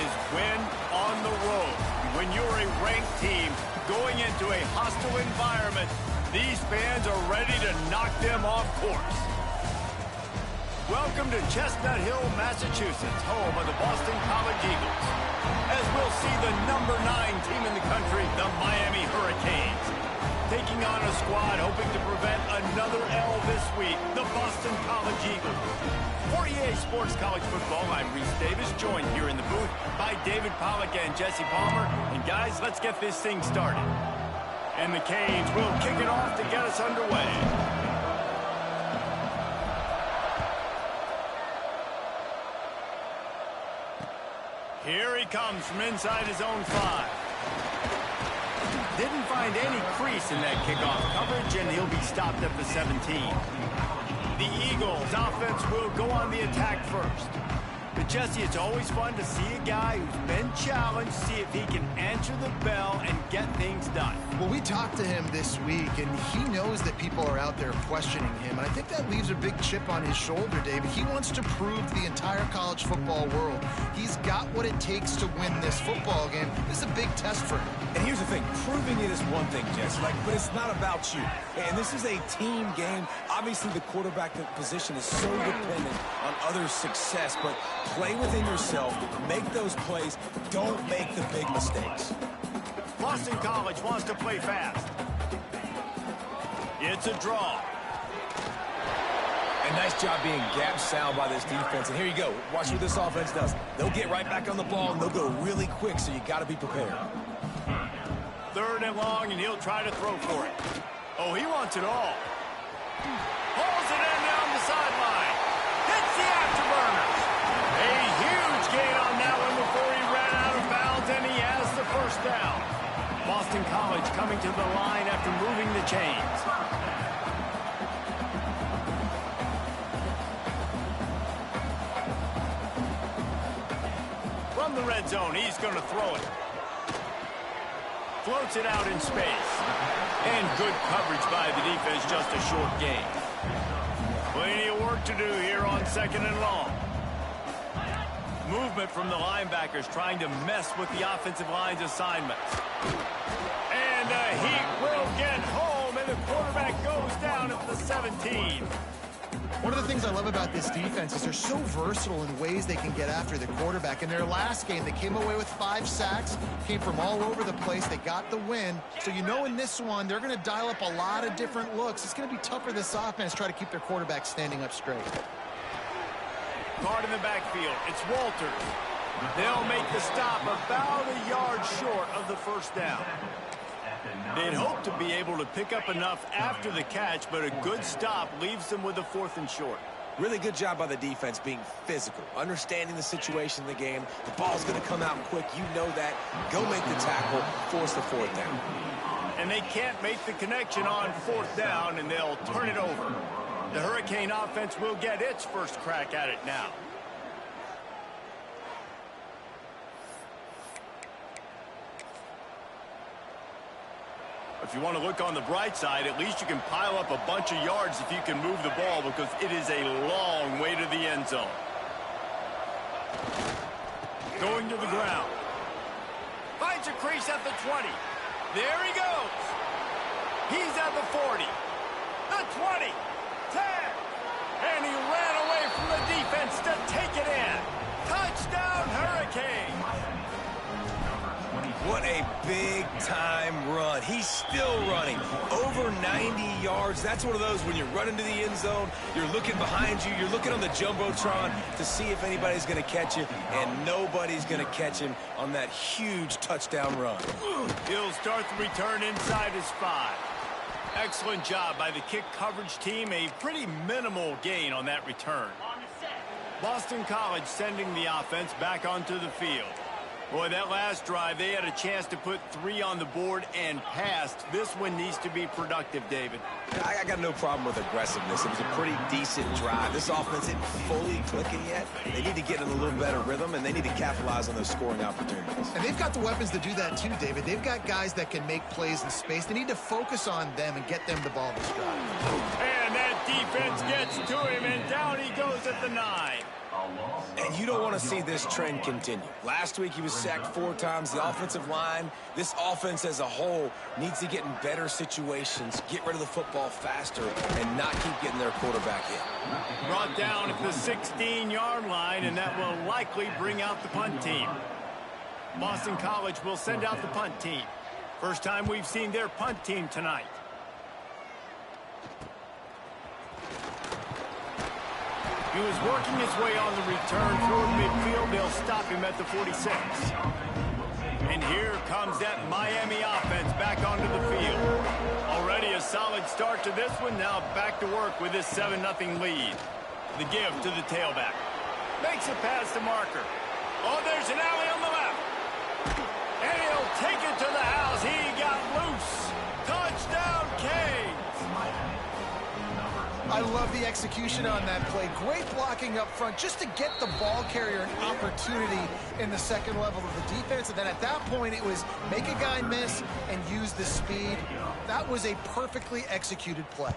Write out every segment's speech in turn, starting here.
is win on the road. When you're a ranked team going into a hostile environment, these fans are ready to knock them off course. Welcome to Chestnut Hill, Massachusetts, home of the Boston College Eagles. As we'll see the #9 team in the country, the Miami Hurricanes, taking on a squad hoping to prevent another L this week, the Boston College Eagles. For EA Sports College Football, I'm Reese Davis, joined here in the booth by David Pollack and Jesse Palmer. And guys, let's get this thing started. And the Canes will kick it off to get us underway. Here he comes from inside his own 5. Didn't find any crease in that kickoff coverage, and he'll be stopped at the 17. The Eagles offense will go on the attack first. But Jesse, it's always fun to see a guy who's been challenged, see if he can answer the bell and get things done. Well, we talked to him this week, and he knows that people are out there questioning him. And I think that leaves a big chip on his shoulder, David. He wants to prove to the entire college football world he's got what it takes to win this football game. This is a big test for him. And here's the thing, proving it is one thing, Jesse, but it's not about you. And this is a team game. Obviously, the quarterback position is so dependent on others' success, but play within yourself, make those plays, don't make the big mistakes. Boston College wants to play fast. It's a draw. And nice job being gap sound by this defense. And here you go. Watch what this offense does. They'll get right back on the ball, and they'll go really quick, so you got to be prepared. 3rd and long, and he'll try to throw for it. Oh, he wants it all. Pulls it in down the sideline. Hits the afterburners. A huge gain on that one before he ran out of bounds, and he has the first down. Boston College coming to the line after moving the chains. From the red zone, he's going to throw it. Floats it out in space. And good coverage by the defense, just a short gain. Plenty of work to do here on 2nd and long. Movement from the linebackers trying to mess with the offensive line's assignments. And he will get home, and the quarterback goes down at the 17. One of the things I love about this defense is they're so versatile in ways they can get after the quarterback. In their last game, they came away with 5 sacks, came from all over the place. They got the win. So you know in this one, they're going to dial up a lot of different looks. It's going to be tough for this offense to try to keep their quarterback standing up straight. Guard in the backfield. It's Walters. They'll make the stop about a yard short of the first down. They'd hope to be able to pick up enough after the catch, but a good stop leaves them with a 4th and short. Really good job by the defense being physical, understanding the situation in the game. The ball's going to come out quick. You know that. Go make the tackle, force the 4th down. And they can't make the connection on 4th down, and they'll turn it over. The Hurricane offense will get its first crack at it now. If you want to look on the bright side, at least you can pile up a bunch of yards if you can move the ball, because it is a long way to the end zone. Going to the ground. Finds a crease at the 20. There he goes. He's at the 40. The 20. 10. And he ran away from the defense to take it in. Touchdown, Hurricane. What a big-time run. He's still running. Over 90 yards. That's one of those when you're running to the end zone, you're looking behind you, you're looking on the Jumbotron to see if anybody's going to catch you, and nobody's going to catch him on that huge touchdown run. He'll start the return inside his 5. Excellent job by the kick coverage team. A pretty minimal gain on that return. Boston College sending the offense back onto the field. Boy, that last drive, they had a chance to put 3 on the board and passed. This one needs to be productive, David. I got no problem with aggressiveness. It was a pretty decent drive. This offense isn't fully clicking yet. They need to get in a little better rhythm, and they need to capitalize on those scoring opportunities. And they've got the weapons to do that too, David. They've got guys that can make plays in space. They need to focus on them and get them the ball this drive. And that defense gets to him, and down he goes at the 9. And you don't want to see this trend continue. Last week, he was sacked 4 times. The offensive line, this offense as a whole, needs to get in better situations, get rid of the football faster, and not keep getting their quarterback hit. Brought down at the 16-yard line, and that will likely bring out the punt team. Boston College will send out the punt team. First time we've seen their punt team tonight. He was working his way on the return toward midfield. They'll stop him at the 46. And here comes that Miami offense back onto the field. Already a solid start to this one. Now back to work with this 7-0 lead. The give to the tailback. Makes a pass to Marker. Oh, there's an alley on the left. And he'll take it to the house. He got loose. Touchdown, Canes. I love the execution on that play. Great blocking up front just to get the ball carrier an opportunity in the second level of the defense. And then at that point, it was make a guy miss and use the speed. That was a perfectly executed play.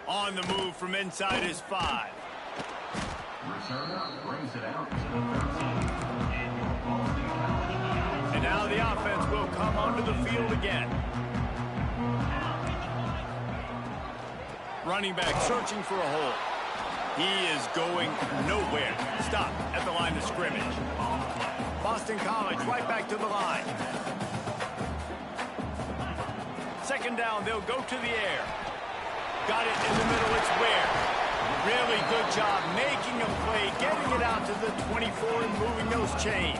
On the move from inside his 5. Brings it out to the 13. And now the offense will come onto the field again. Running back searching for a hole. He is going nowhere. Stop at the line of scrimmage. Boston College right back to the line. Second down, they'll go to the air. Got it in the middle, it's Ware. Really good job making a play, getting it out to the 24 and moving those chains.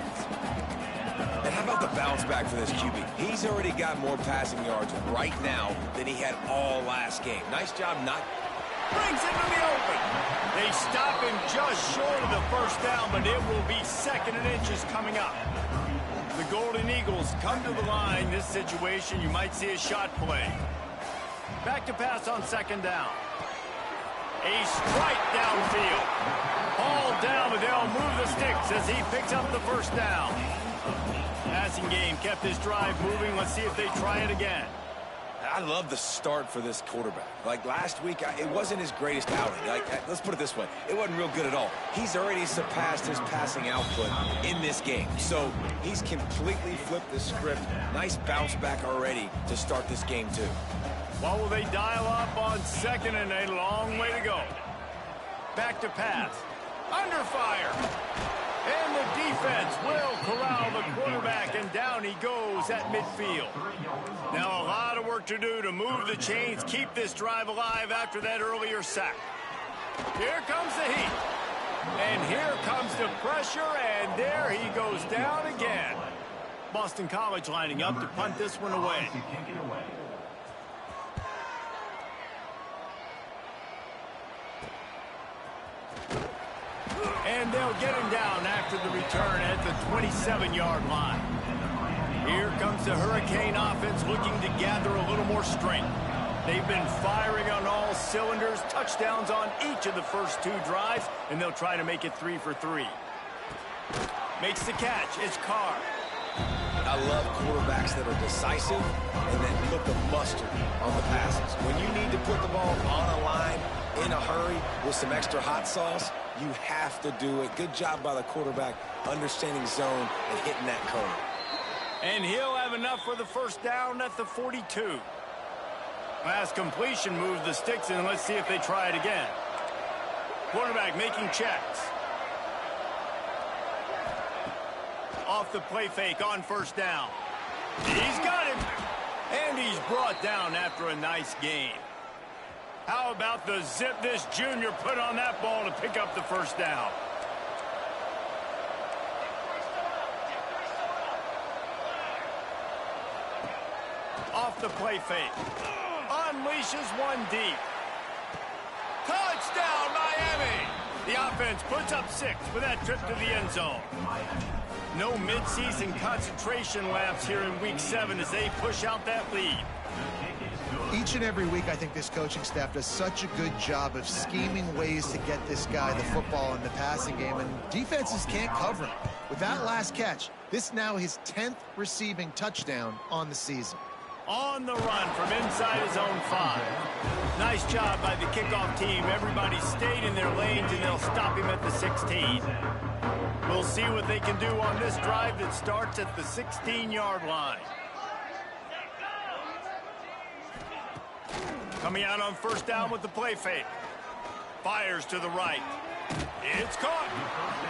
And how about the bounce back for this QB? He's already got more passing yards right now than he had all last game. Nice job not... Brings it to the open. They stop him just short of the first down, but it will be 2nd and inches coming up. The Golden Eagles come to the line. This situation, you might see a shot play. Back to pass on 2nd down. A strike downfield. All down, but they'll move the sticks as he picks up the first down. Passing game kept this drive moving. Let's see if they try it again. I love the start for this quarterback. Like last week, it wasn't his greatest outing. Let's put it this way. It wasn't real good at all. He's already surpassed his passing output in this game. So he's completely flipped the script. Nice bounce back already to start this game, too. What will they dial up on 2nd and a long way to go? Back to pass. Under fire. And the defense will corral the quarterback, and down he goes at midfield. Now a lot of work to do to move the chains, keep this drive alive after that earlier sack. Here comes the heat. And here comes the pressure, and there he goes down again. Boston College lining up to punt this one away. And they'll get him down after the return at the 27-yard line. Here comes the Hurricane offense looking to gather a little more strength. They've been firing on all cylinders, touchdowns on each of the first 2 drives, and they'll try to make it 3 for 3. Makes the catch. It's Carr. I love quarterbacks that are decisive and that put the mustard on the passes. When you need to put the ball on a line in a hurry with some extra hot sauce, you have to do it. Good job by the quarterback understanding zone and hitting that cone. And he'll have enough for the first down at the 42. Pass completion moves the sticks, and let's see if they try it again. Quarterback making checks. Off the play fake on first down. He's got him. And he's brought down after a nice game. How about the zip this junior put on that ball to pick up the first down? Off the play fake. Unleashes one deep. Touchdown, Miami! The offense puts up 6 with that trip to the end zone. No midseason concentration laps here in Week 7 as they push out that lead. Each and every week, I think this coaching staff does such a good job of scheming ways to get this guy the football in the passing game, and defenses can't cover him. With that last catch, this now his 10th receiving touchdown on the season. On the run from inside his own 5. Nice job by the kickoff team. Everybody stayed in their lanes, and they'll stop him at the 16. We'll see what they can do on this drive that starts at the 16-yard line. Coming out on first down with the play fake. Fires to the right. It's caught.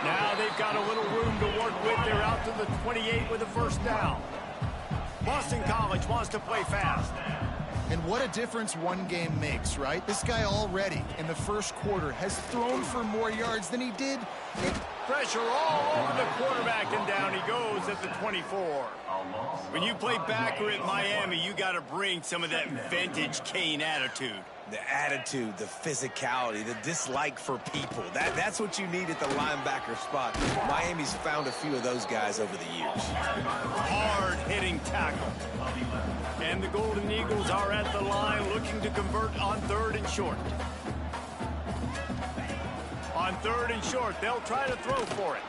Now they've got a little room to work with. They're out to the 28 with a first down. Boston College wants to play fast. And what a difference one game makes, right? This guy already in the first quarter has thrown for more yards than he did. Pressure all over the quarterback, and down he goes at the 24. When you play backer at Miami, you got to bring some of that vintage Kane attitude. The attitude, the physicality, the dislike for people. That's what you need at the linebacker spot. Miami's found a few of those guys over the years. Hard-hitting tackle. And the Golden Eagles are at the line looking to convert on 3rd and short. On 3rd and short, they'll try to throw for it.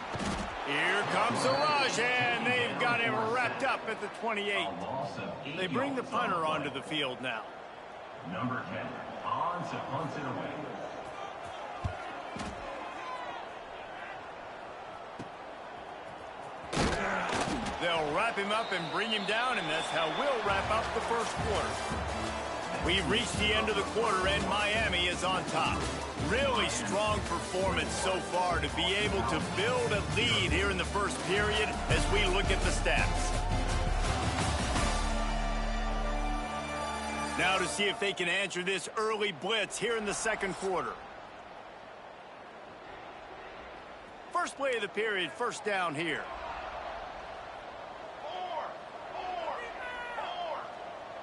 Here comes the rush, and they've got him wrapped up at the 28. They bring the punter onto the field now. Number 10, on to punt it away. They'll wrap him up and bring him down, and that's how we'll wrap up the first quarter. We've reached the end of the quarter, and Miami is on top. Really strong performance so far to be able to build a lead here in the first period as we look at the stats. Now to see if they can answer this early blitz here in the second quarter. First play of the period, first down here.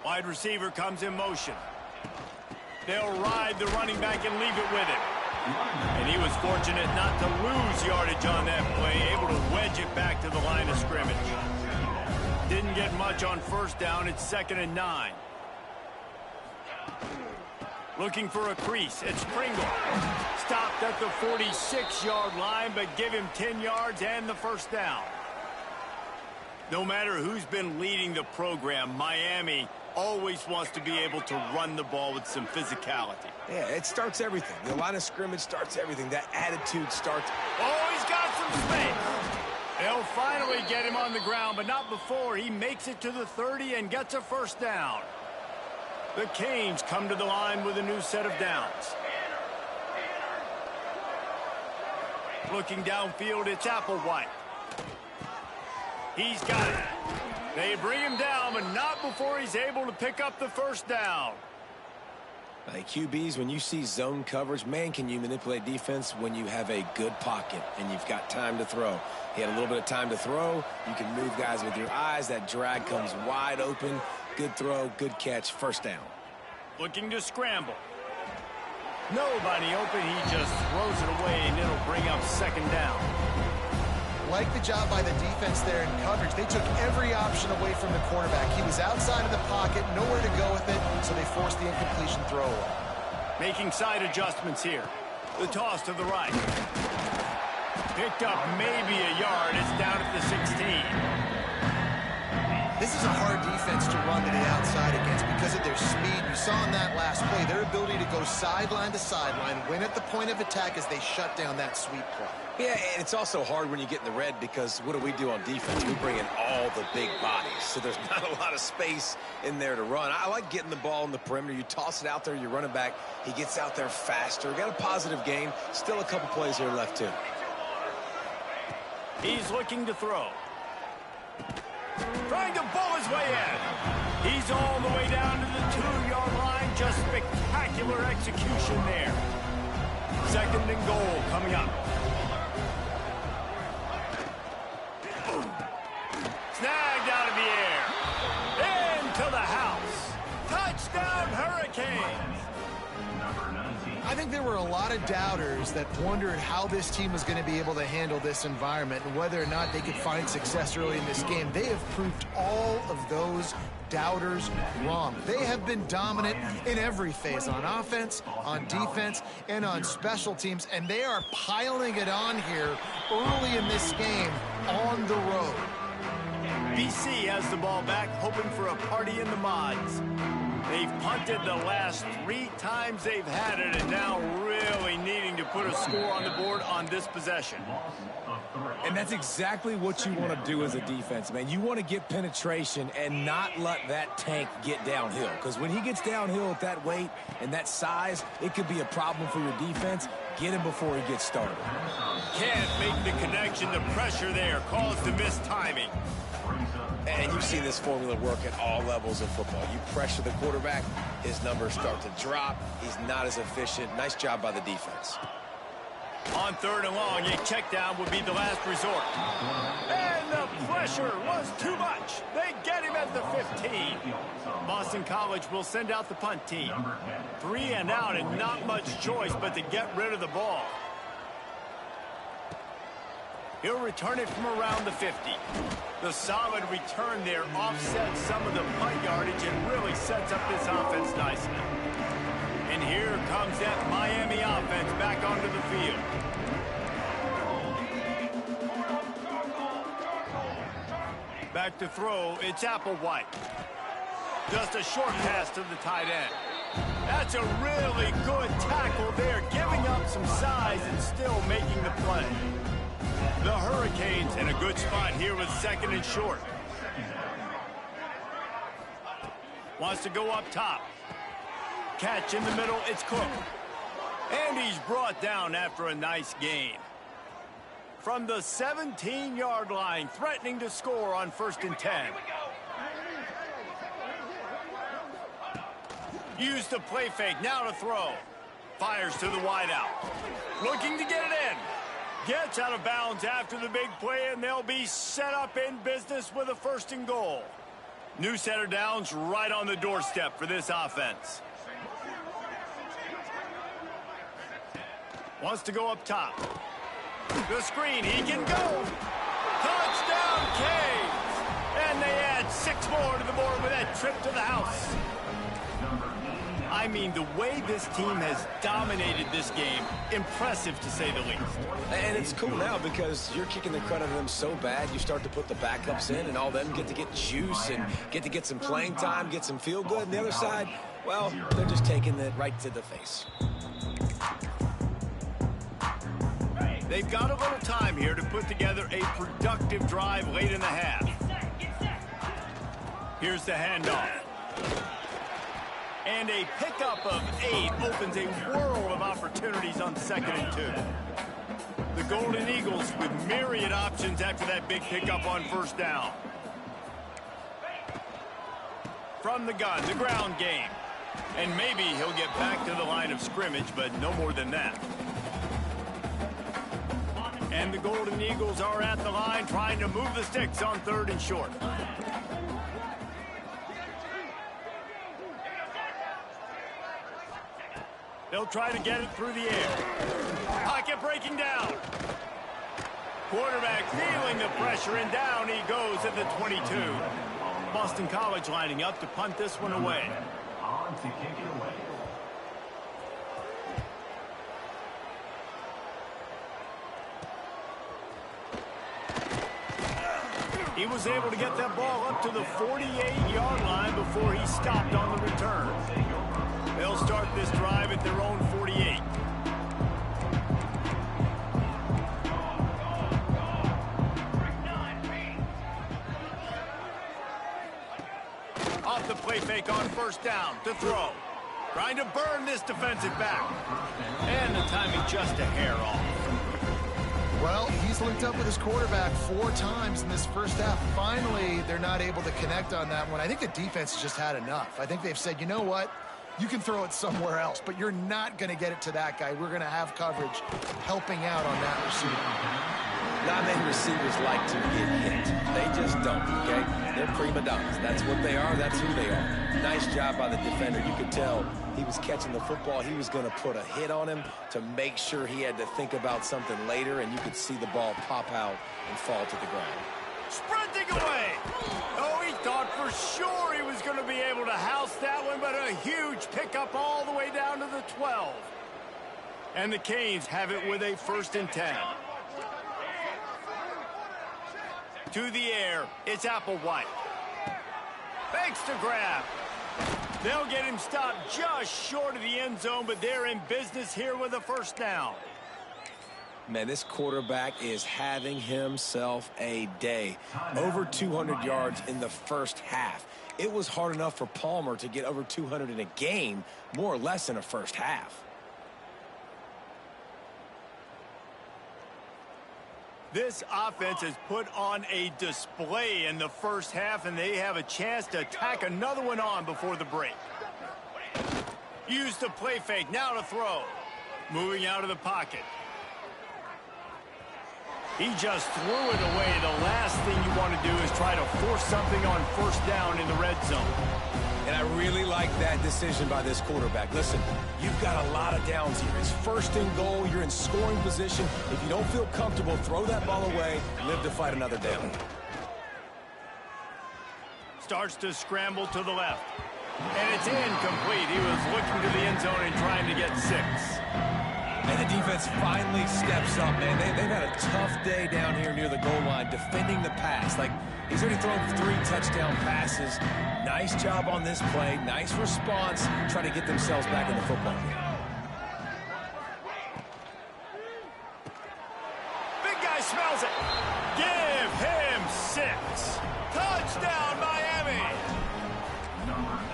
Wide receiver comes in motion. They'll ride the running back and leave it with him. And he was fortunate not to lose yardage on that play, able to wedge it back to the line of scrimmage. Didn't get much on first down. It's 2nd and 9. Looking for a crease. It's Pringle. Stopped at the 46-yard line, but give him 10 yards and the first down. No matter who's been leading the program, Miami always wants to be able to run the ball with some physicality. Yeah, it starts everything. The line of scrimmage starts everything. That attitude starts. Oh, he's got some space. They'll finally get him on the ground, but not before he makes it to the 30 and gets a first down. The Canes come to the line with a new set of downs. Looking downfield, it's Applewhite. He's got it. They bring him down, but not before he's able to pick up the first down. Like QBs, when you see zone coverage, man, can you manipulate defense when you have a good pocket and you've got time to throw. He had a little bit of time to throw. You can move guys with your eyes. That drag comes wide open. Good throw, good catch, first down. Looking to scramble. Nobody open. He just throws it away, and it'll bring up 2nd down. Like the job by the defense there in coverage. They took every option away from the quarterback. He was outside of the pocket, nowhere to go with it, so they forced the incompletion throw. Making side adjustments here. The toss to the right. Picked up maybe a yard. It's down at the 16. This is a hard defense to run to the outside against because of their speed. You saw in that last play their ability to go sideline to sideline, win at the point of attack as they shut down that sweep play. Yeah, and it's also hard when you get in the red because what do we do on defense? We bring in all the big bodies, so there's not a lot of space in there to run. I like getting the ball in the perimeter. You toss it out there, you run it back. He gets out there faster. Got a positive game. Still a couple plays here left, too. He's looking to throw. Trying to bull his way in. He's all the way down to the 2-yard line. Just spectacular execution there. 2nd and goal coming up. Snagged out of the air. Into the house. Touchdown, Hurricanes. I think there were a lot of doubters that wondered how this team was going to be able to handle this environment and whether or not they could find success early in this game. They have proved all of those doubters wrong. They have been dominant in every phase, on offense, on defense, and on special teams, and they are piling it on here early in this game on the road. BC has the ball back, hoping for a party in the mods. They've punted the last 3 times they've had it, and now really needing to put a score on the board on this possession. And that's exactly what you want to do as a defense, man. You want to get penetration and not let that tank get downhill. Because when he gets downhill at that weight and that size, it could be a problem for your defense. Get him before he gets started. Can't make the connection. The pressure there caused the missed timing. And you've seen this formula work at all levels of football. You pressure the quarterback, his numbers start to drop. He's not as efficient. Nice job by the defense. On 3rd and long, a check down would be the last resort. And the pressure was too much. They get him at the 15. Boston College will send out the punt team. 3 and out, and not much choice but to get rid of the ball. He'll return it from around the 50. The solid return there offsets some of the punt yardage and really sets up this offense nicely. And here comes that Miami offense back onto the field. Back to throw, it's Applewhite. Just a short pass to the tight end. That's a really good tackle there, giving up some size and still making the play. The Hurricanes in a good spot here with 2nd and short. Wants to go up top. Catch in the middle, it's Cook. And he's brought down after a nice gain. From the 17-yard line, threatening to score on 1st and 10. Use the play fake, now to throw. Fires to the wideout. Looking to get it in. Gets out of bounds after the big play, and they'll be set up in business with a 1st and goal. New set of downs right on the doorstep for this offense. Wants to go up top. The screen, he can go. Touchdown, Canes! And they add 6 more to the board with that trip to the house. I mean, the way this team has dominated this game, impressive to say the least. And it's cool now because you're kicking the crud out of them so bad, you start to put the backups in, and all them get to get juice and get to get some playing time, get some feel good. And the other side, well, they're just taking it right to the face. They've got a little time here to put together a productive drive late in the half. Here's the handoff. And a pickup of 8 opens a world of opportunities on 2nd and 2. The Golden Eagles with myriad options after that big pickup on 1st down. From the gun, the ground game. And maybe he'll get back to the line of scrimmage, but no more than that. And the Golden Eagles are at the line trying to move the sticks on 3rd and short. They'll try to get it through the air. Pocket breaking down. Quarterback feeling the pressure, and down he goes at the 22. Boston College lining up to punt this one away. On to kick it away. He was able to get that ball up to the 48-yard line before he stopped on the return. They'll start this drive at their own 48. Off the play fake on 1st down to throw. Trying to burn this defensive back. And the timing just a hair off. Well, he's linked up with his quarterback 4 times in this first half. Finally, they're not able to connect on that one. I think the defense has just had enough. I think they've said, you know what? You can throw it somewhere else, but you're not going to get it to that guy. We're going to have coverage helping out on that receiver. Not many receivers like to get hit. They just don't, okay? They're prima donnas. That's what they are. That's who they are. Nice job by the defender. You could tell he was catching the football. He was going to put a hit on him to make sure he had to think about something later, and you could see the ball pop out and fall to the ground. Sprinting away. Oh, he thought for sure he was going to be able to house that one, but a huge pickup all the way down to the 12. And the Canes have it with a 1st and 10. to the air. It's Applewhite. Fakes to grab. They'll get him stopped just short of the end zone, but they're in business here with a first down. Man, this quarterback is having himself a day. Over 200 yards in the first half. It was hard enough for Palmer to get over 200 in a game, more or less in a first half. This offense has put on a display in the first half, and they have a chance to tack another one on before the break. Use the play fake, now to throw. Moving out of the pocket. He just threw it away. The last thing you want to do is try to force something on first down in the red zone. And I really like that decision by this quarterback. Listen, you've got a lot of downs here. It's first and goal. You're in scoring position. If you don't feel comfortable, throw that ball away. Live to fight another down. Starts to scramble to the left. And it's incomplete. He was looking to the end zone and trying to get 6. And the defense finally steps up, man. They've had a tough day down here near the goal line defending the pass. Like, he's already thrown 3 touchdown passes. Nice job on this play. Nice response. Trying to get themselves back in the football game. Big guy smells it. Give him 6. Touchdown, Miami.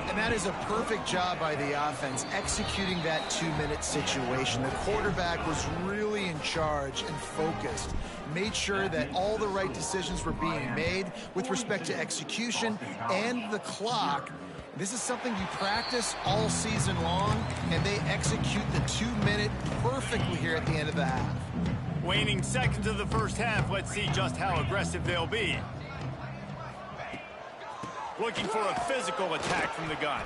And that is a perfect job by the offense, executing that 2-minute situation. The quarterback was really in charge and focused. Made sure that all the right decisions were being made with respect to execution and the clock. This is something you practice all season long, and they execute the 2-minute perfectly here at the end of the half. Waning seconds of the first half. Let's see just how aggressive they'll be. Looking for a physical attack from the gun.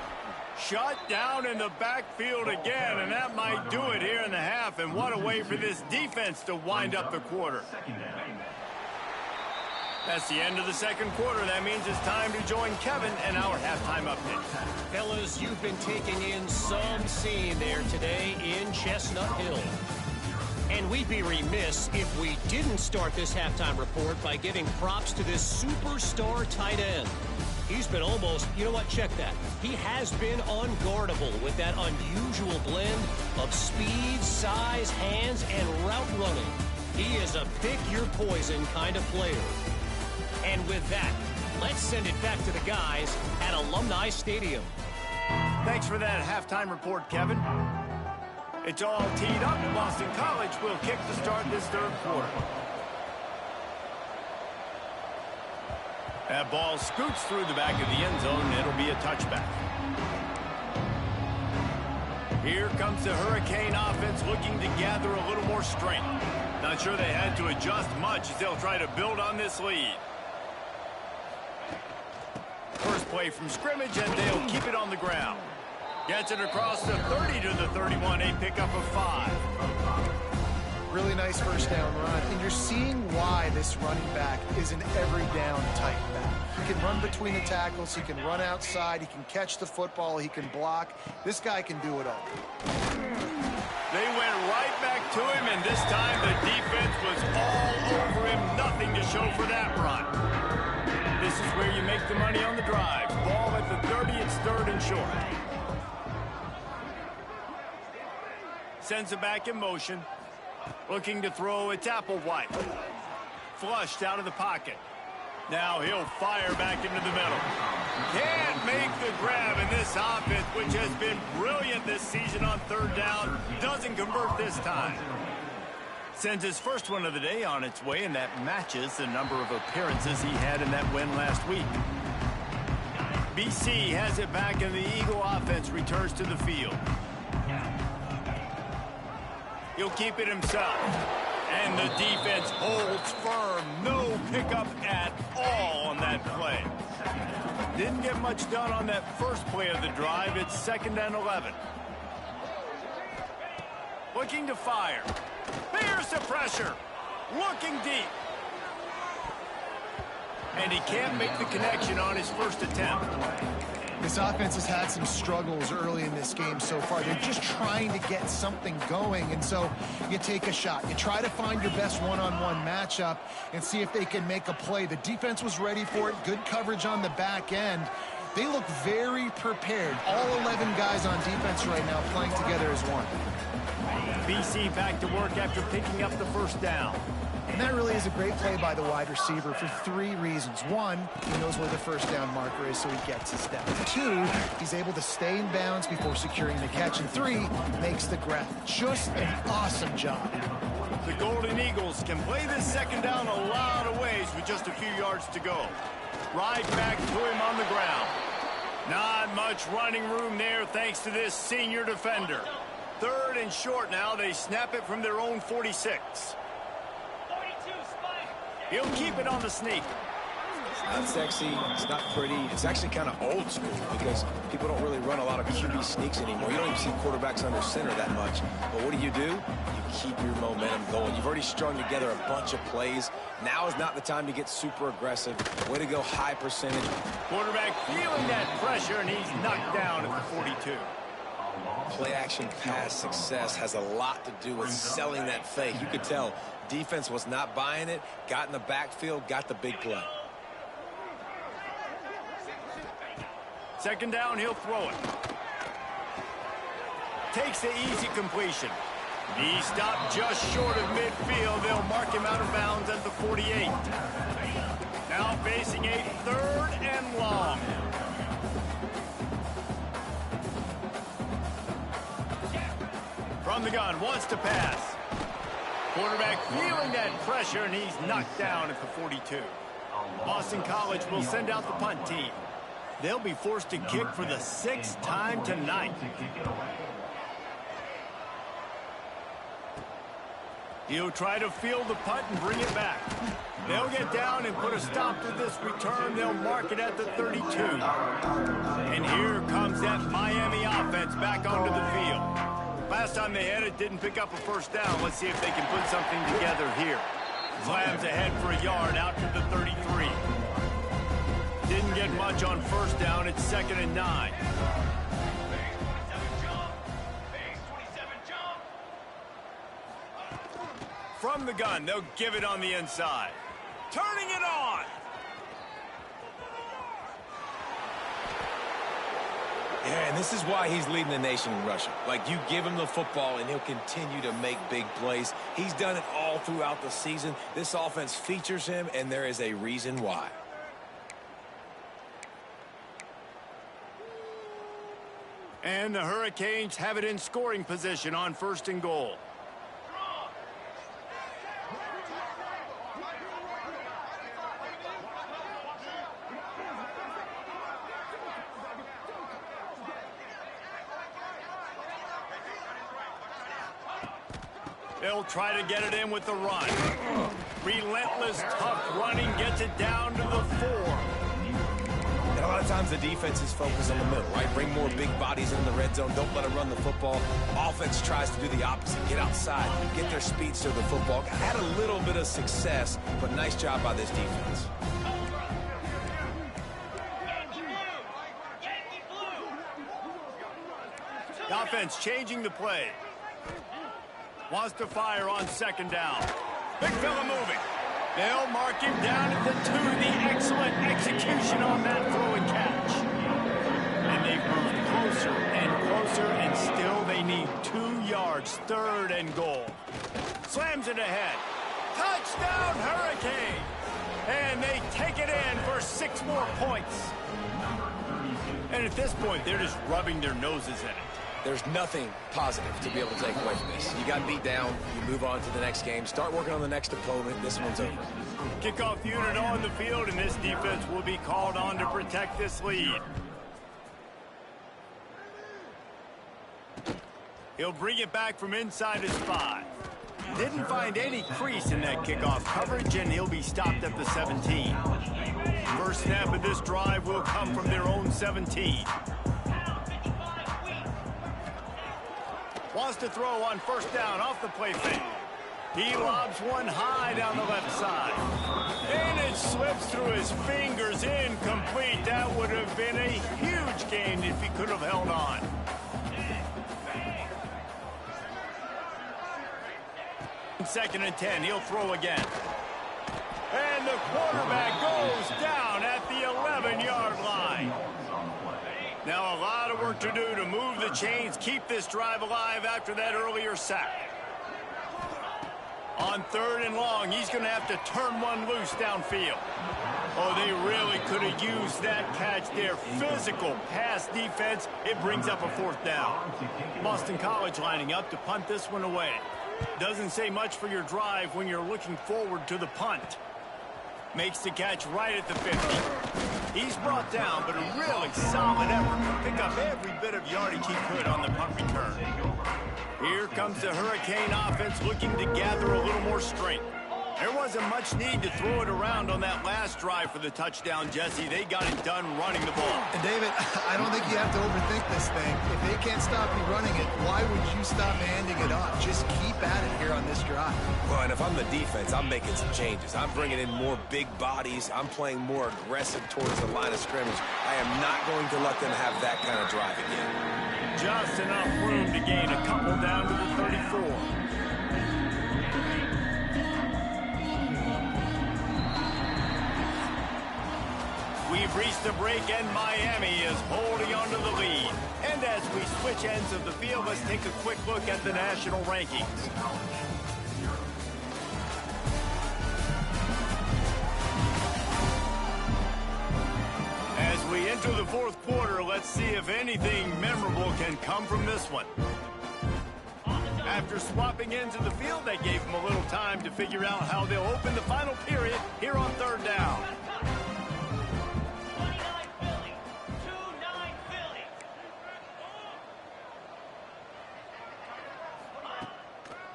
Shut down in the backfield again, and that might do it here in the half. And what a way for this defense to wind up the quarter. That's the end of the second quarter. That means it's time to join Kevin and our halftime update. Fellas, you've been taking in some scene there today in Chestnut Hill. And we'd be remiss if we didn't start this halftime report by giving props to this superstar tight end. He's been almost, you know what, check that. He has been unguardable with that unusual blend of speed, size, hands, and route running. He is a pick-your-poison kind of player. And with that, let's send it back to the guys at Alumni Stadium. Thanks for that halftime report, Kevin. It's all teed up. Boston College will kick to start this third quarter. That ball scoots through the back of the end zone, and it'll be a touchback. Here comes the Hurricane offense looking to gather a little more strength. Not sure they had to adjust much as they'll try to build on this lead. First play from scrimmage, and they'll keep it on the ground. Gets it across the 30 to the 31, a pickup of 5. Really nice first down run, and you're seeing why this running back is an every down type back. He can run between the tackles, he can run outside, he can catch the football, he can block. This guy can do it all. They went right back to him, and this time the defense was all over him. Nothing to show for that run. This is where you make the money on the drive. Ball at the 30, it's 3rd and short. Sends it back in motion. Looking to throw, it's Applewhite. Flushed out of the pocket. Now he'll fire back into the middle. Can't make the grab, and this offense, which has been brilliant this season on 3rd down, doesn't convert this time. Sends his first one of the day on its way, and that matches the number of appearances he had in that win last week. BC has it back, and the Eagle offense returns to the field. He'll keep it himself. And the defense holds firm. No pickup at all on that play. Didn't get much done on that first play of the drive. It's 2nd and 11. Looking to fire. Here's the pressure. Looking deep. And he can't make the connection on his first attempt. This offense has had some struggles early in this game so far. They're just trying to get something going, and so you take a shot. You try to find your best one-on-one matchup and see if they can make a play. The defense was ready for it. Good coverage on the back end. They look very prepared. All 11 guys on defense right now playing together as one. BC back to work after picking up the first down. And that really is a great play by the wide receiver for 3 reasons. 1, he knows where the first down marker is, so he gets his step. 2, he's able to stay in bounds before securing the catch. And 3, makes the grab. Just an awesome job. The Golden Eagles can play this second down a lot of ways with just a few yards to go. Right back to him on the ground. Not much running room there thanks to this senior defender. 3rd and short now. They snap it from their own 46. He'll keep it on the sneak. It's not sexy. It's not pretty. It's actually kind of old school because people don't really run a lot of QB sneaks anymore. You don't even see quarterbacks under center that much. But what do? You keep your momentum going. You've already strung together a bunch of plays. Now is not the time to get super aggressive. Way to go, high percentage. Quarterback feeling that pressure, and he's knocked down at the 42. Play action pass success has a lot to do with selling that fake. You could tell defense was not buying it, got in the backfield, got the big play. Second down, he'll throw it. Takes the easy completion. He stopped just short of midfield. They'll mark him out of bounds at the 48. Now facing a 3rd and long. From the gun, wants to pass. Quarterback feeling that pressure, and he's knocked down at the 42. Boston College will send out the punt team. They'll be forced to kick for the 6th time tonight. He'll try to field the punt and bring it back. They'll get down and put a stop to this return. They'll mark it at the 32. And here comes that Miami offense back onto the field. Last time they had it, didn't pick up a first down. Let's see if they can put something together here. Slams ahead for a yard out to the 33. Didn't get much on first down. It's 2nd and 9. From the gun, they'll give it on the inside. Turning it on. Yeah, and this is why he's leading the nation in rushing. Like, you give him the football, and he'll continue to make big plays. He's done it all throughout the season. This offense features him, and there is a reason why. And the Hurricanes have it in scoring position on 1st and goal. They'll try to get it in with the run. Relentless, tough running gets it down to the 4. And a lot of times the defense is focused on the middle, right? Bring more big bodies in the red zone. Don't let them run the football. Offense tries to do the opposite. Get outside. Get their speedster the football. Had a little bit of success, but nice job by this defense. The offense changing the play. Wants to fire on 2nd down. Big fella moving. They'll mark him down at the 2. The excellent execution on that throw and catch. And they've moved closer and closer, and still they need 2 yards. 3rd and goal. Slams it ahead. Touchdown, Hurricane! And they take it in for 6 more points. And at this point, they're just rubbing their noses in it. There's nothing positive to be able to take away from this. You got beat down, you move on to the next game, start working on the next opponent. This one's over. Kickoff unit on the field, and this defense will be called on to protect this lead. He'll bring it back from inside his 5. Didn't find any crease in that kickoff coverage, and he'll be stopped at the 17. First snap of this drive will come from their own 17. Wants to throw on 1st down off the play fake. He lobs one high down the left side. And it slips through his fingers, incomplete. That would have been a huge gain if he could have held on. Second and 10, he'll throw again. And the quarterback goes down at the 11-yard line. Now a lot of work to do to move the chains, keep this drive alive after that earlier sack. On 3rd and long, he's going to have to turn one loose downfield. Oh, they really could have used that catch there. Physical pass defense. It brings up a 4th down. Boston College lining up to punt this one away. Doesn't say much for your drive when you're looking forward to the punt. Makes the catch right at the 50. He's brought down, but a really solid effort to pick up every bit of yardage he could on the punt return. Here comes the Hurricane offense looking to gather a little more strength. There wasn't much need to throw it around on that last drive for the touchdown, Jesse. They got it done running the ball. And David, I don't think you have to overthink this thing. If they can't stop you running it, why would you stop handing it off? Just keep at it here on this drive. Well, and if I'm the defense, I'm making some changes. I'm bringing in more big bodies. I'm playing more aggressive towards the line of scrimmage. I am not going to let them have that kind of drive again. Just enough room to gain a couple down to the 34. We've reached the break, and Miami is holding on to the lead. And as we switch ends of the field, let's take a quick look at the national rankings. As we enter the 4th quarter, let's see if anything memorable can come from this one. After swapping ends of the field, they gave them a little time to figure out how they'll open the final period here on 3rd down.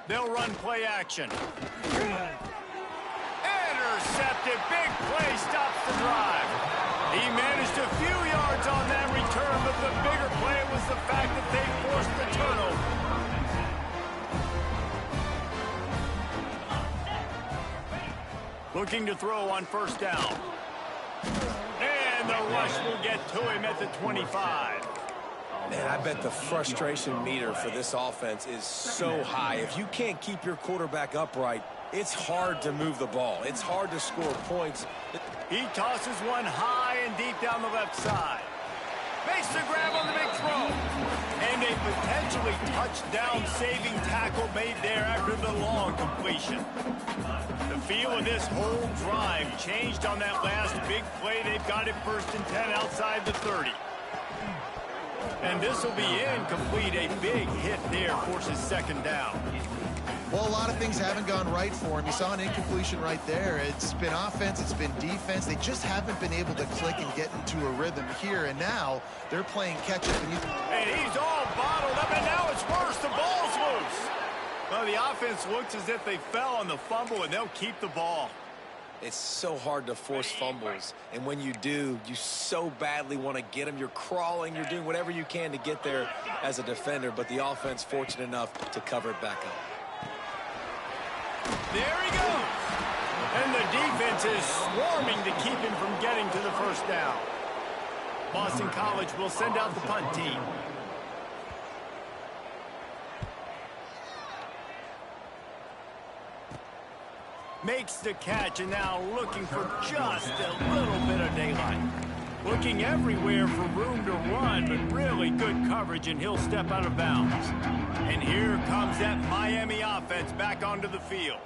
They'll run play action. Intercepted. Big play stops the drive. He managed a few yards on that return, but the bigger play was the fact that they forced the turnover. Looking to throw on 1st down. And the rush will get to him at the 25. Man, I bet the frustration meter for this offense is so high. If you can't keep your quarterback upright, it's hard to move the ball. It's hard to score points. He tosses one high and deep down the left side. Makes the grab on the big throw. And a potentially touchdown-saving tackle made there after the long completion. The feel of this whole drive changed on that last big play. They've got it 1st and 10 outside the 30. And this will be incomplete. A big hit there forces 2nd down. Well, a lot of things haven't gone right for him. You saw an incompletion right there. It's been offense, it's been defense. They just haven't been able to click and get into a rhythm here. And now they're playing catch-up. And he's all bottled up, and now it's worse. The ball's loose. Well, the offense looks as if they fell on the fumble, and they'll keep the ball. It's so hard to force fumbles, and when you do, you so badly want to get them. You're crawling, you're doing whatever you can to get there as a defender, but the offense fortunate enough to cover it back up. There he goes. And the defense is swarming to keep him from getting to the 1st down. Boston College will send out the punt team. Makes the catch, and now looking for just a little bit of daylight. Looking everywhere for room to run, but really good coverage, and he'll step out of bounds. And here comes that Miami offense back onto the field.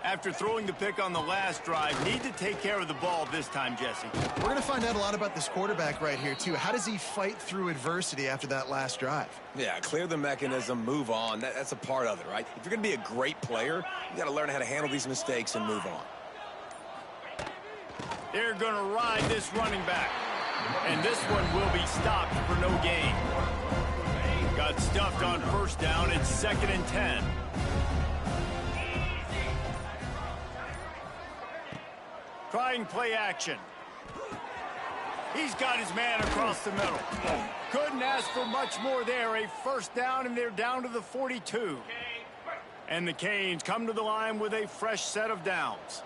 After throwing the pick on the last drive, need to take care of the ball this time, Jesse. We're going to find out a lot about this quarterback right here, too. How does he fight through adversity after that last drive? Yeah, clear the mechanism, move on. That's a part of it, right? If you're going to be a great player, you got to learn how to handle these mistakes and move on. They're going to ride this running back. And this one will be stopped for no gain. Got stuffed on 1st down. It's 2nd and 10. Trying play action. He's got his man across the middle. Couldn't ask for much more there. A 1st down, and they're down to the 42. And the Canes come to the line with a fresh set of downs.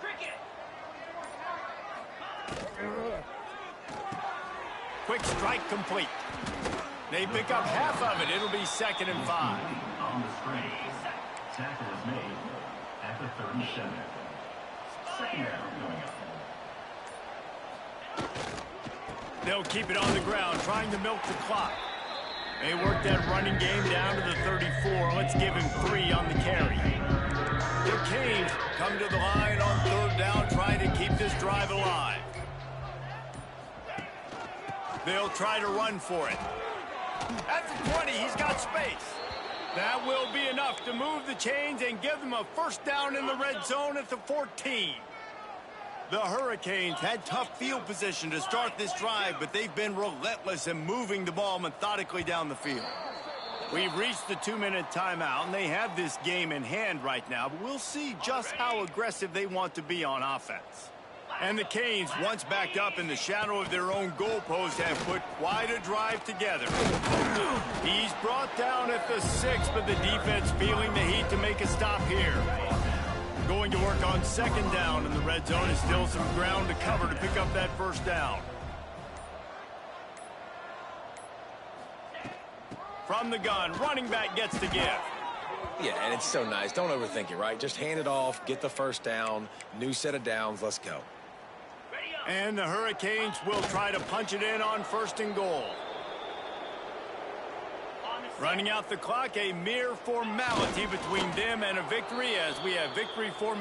Quick strike complete. They pick up half of it. It'll be 2nd and 5. On the screen. Tackle is made at the 37. Second down going up. They'll keep it on the ground, trying to milk the clock. They work that running game down to the 34. Let's give him 3 on the carry. The Canes come to the line on 3rd down, trying to keep this drive alive. They'll try to run for it. At the 20, he's got space. That will be enough to move the chains and give them a 1st down in the red zone at the 14. The Hurricanes had tough field position to start this drive, but they've been relentless in moving the ball methodically down the field. We've reached the 2-minute timeout, and they have this game in hand right now, but we'll see just how aggressive they want to be on offense. And the Canes, once backed up in the shadow of their own goalpost, have put quite a drive together. He's brought down at the 6, but the defense feeling the heat to make a stop here. Going to work on 2nd down in the red zone is still some ground to cover to pick up that 1st down. From the gun, running back gets the give. Yeah, and it's so nice. Don't overthink it, right? Just hand it off, get the 1st down, new set of downs, let's go. And the Hurricanes will try to punch it in on 1st and goal. Running out the clock, a mere formality between them and a victory, as we have victory formation.